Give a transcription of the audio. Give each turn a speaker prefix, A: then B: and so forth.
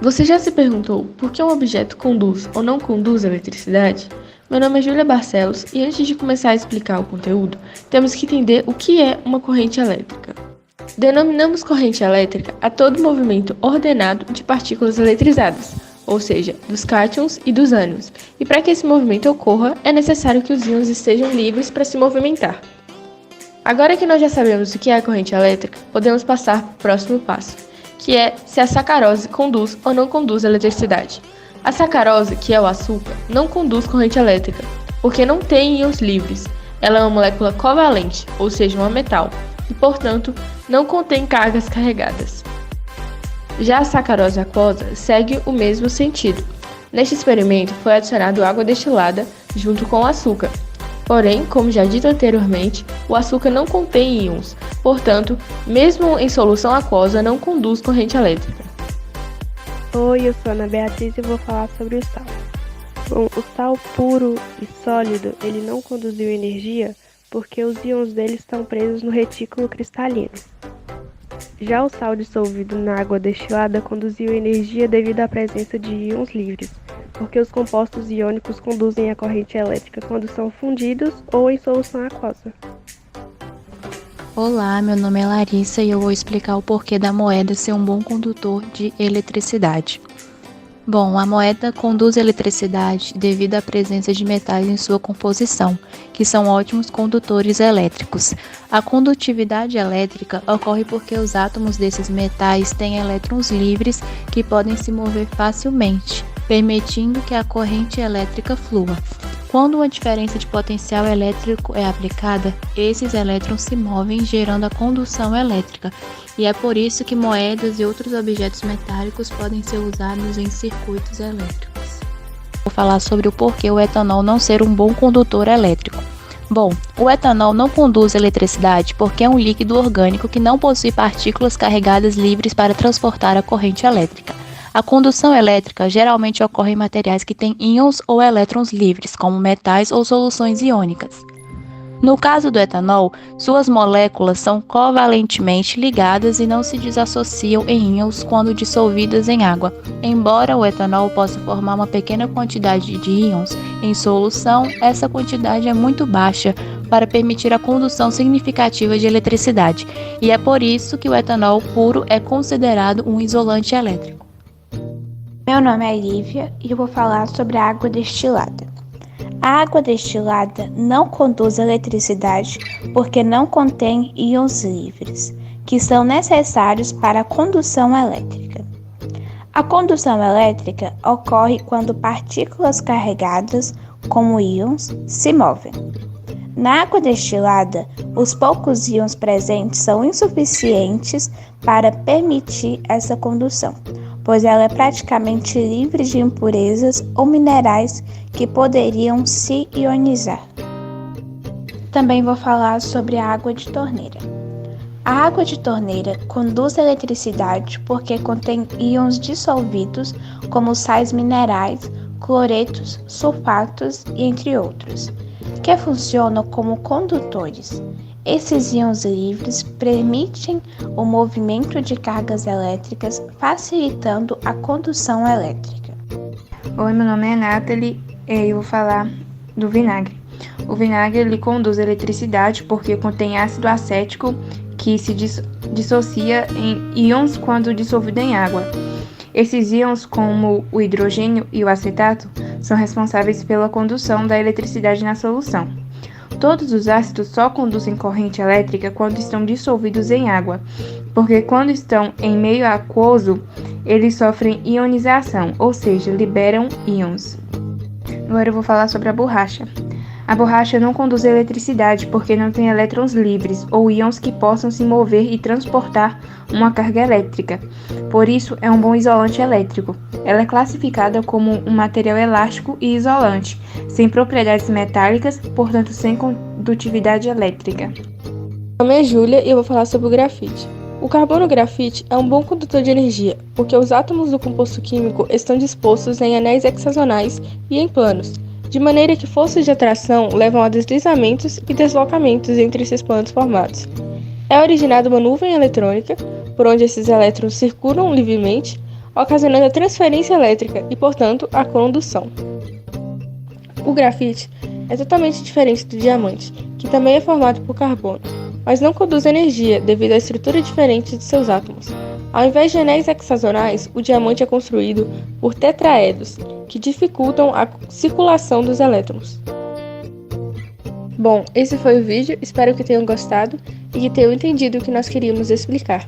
A: Você já se perguntou por que um objeto conduz ou não conduz eletricidade? Meu nome é Júlia Barcelos e antes de começar a explicar o conteúdo, temos que entender o que é uma corrente elétrica. Denominamos corrente elétrica a todo movimento ordenado de partículas eletrizadas, ou seja, dos cátions e dos ânions. E para que esse movimento ocorra, é necessário que os íons estejam livres para se movimentar. Agora que nós já sabemos o que é a corrente elétrica, podemos passar para o próximo passo, que é se a sacarose conduz ou não conduz eletricidade. A sacarose, que é o açúcar, não conduz corrente elétrica, porque não tem íons livres. Ela é uma molécula covalente, ou seja, um metal, e, portanto, não contém cargas carregadas. Já a sacarose aquosa segue o mesmo sentido. Neste experimento, foi adicionado água destilada junto com o açúcar. Porém, como já dito anteriormente, o açúcar não contém íons, portanto, mesmo em solução aquosa, não conduz corrente elétrica.
B: Oi, eu sou a Ana Beatriz e vou falar sobre o sal. Bom, o sal puro e sólido, ele não conduziu energia porque os íons dele estão presos no retículo cristalino. Já o sal dissolvido na água destilada conduziu energia devido à presença de íons livres, porque os compostos iônicos conduzem a corrente elétrica quando são fundidos ou em solução aquosa.
C: Olá, meu nome é Larissa e eu vou explicar o porquê da moeda ser um bom condutor de eletricidade. Bom, a moeda conduz eletricidade devido à presença de metais em sua composição, que são ótimos condutores elétricos. A condutividade elétrica ocorre porque os átomos desses metais têm elétrons livres que podem se mover facilmente, permitindo que a corrente elétrica flua. Quando uma diferença de potencial elétrico é aplicada, esses elétrons se movem, gerando a condução elétrica, e é por isso que moedas e outros objetos metálicos podem ser usados em circuitos elétricos. Vou falar sobre o porquê o etanol não ser um bom condutor elétrico. Bom, o etanol não conduz eletricidade porque é um líquido orgânico que não possui partículas carregadas livres para transportar a corrente elétrica. A condução elétrica geralmente ocorre em materiais que têm íons ou elétrons livres, como metais ou soluções iônicas. No caso do etanol, suas moléculas são covalentemente ligadas e não se desassociam em íons quando dissolvidas em água. Embora o etanol possa formar uma pequena quantidade de íons em solução, essa quantidade é muito baixa para permitir a condução significativa de eletricidade, e é por isso que o etanol puro é considerado um isolante elétrico.
D: Meu nome é Lívia e eu vou falar sobre a água destilada. A água destilada não conduz eletricidade porque não contém íons livres, que são necessários para a condução elétrica. A condução elétrica ocorre quando partículas carregadas, como íons, se movem. Na água destilada, os poucos íons presentes são insuficientes para permitir essa condução, pois ela é praticamente livre de impurezas ou minerais que poderiam se ionizar. Também vou falar sobre a água de torneira. A água de torneira conduz eletricidade porque contém íons dissolvidos como sais minerais, cloretos, sulfatos e entre outros, que funcionam como condutores. Esses íons livres permitem o movimento de cargas elétricas, facilitando a condução elétrica.
E: Oi, meu nome é Nathalie e eu vou falar do vinagre. O vinagre ele conduz eletricidade porque contém ácido acético que se dissocia em íons quando dissolvido em água. Esses íons, como o hidrogênio e o acetato, são responsáveis pela condução da eletricidade na solução. Todos os ácidos só conduzem corrente elétrica quando estão dissolvidos em água, porque quando estão em meio aquoso, eles sofrem ionização, ou seja, liberam íons. Agora eu vou falar sobre a borracha. A borracha não conduz eletricidade porque não tem elétrons livres ou íons que possam se mover e transportar uma carga elétrica. Por isso, é um bom isolante elétrico. Ela é classificada como um material elástico e isolante, sem propriedades metálicas, portanto sem condutividade elétrica.
A: Meu nome é Júlia e eu vou falar sobre o grafite. O carbono grafite é um bom condutor de energia, porque os átomos do composto químico estão dispostos em anéis hexagonais e em planos, de maneira que forças de atração levam a deslizamentos e deslocamentos entre esses planos formados. É originada uma nuvem eletrônica, por onde esses elétrons circulam livremente,
B: ocasionando a transferência elétrica e, portanto, a condução. O grafite é totalmente diferente do diamante, que também é formado por carbono, mas não conduz energia devido à estrutura diferente de seus átomos. Ao invés de anéis hexagonais, o diamante é construído por tetraedros, que dificultam a circulação dos elétrons. Bom, esse foi o vídeo, espero que tenham gostado e que tenham entendido o que nós queríamos explicar.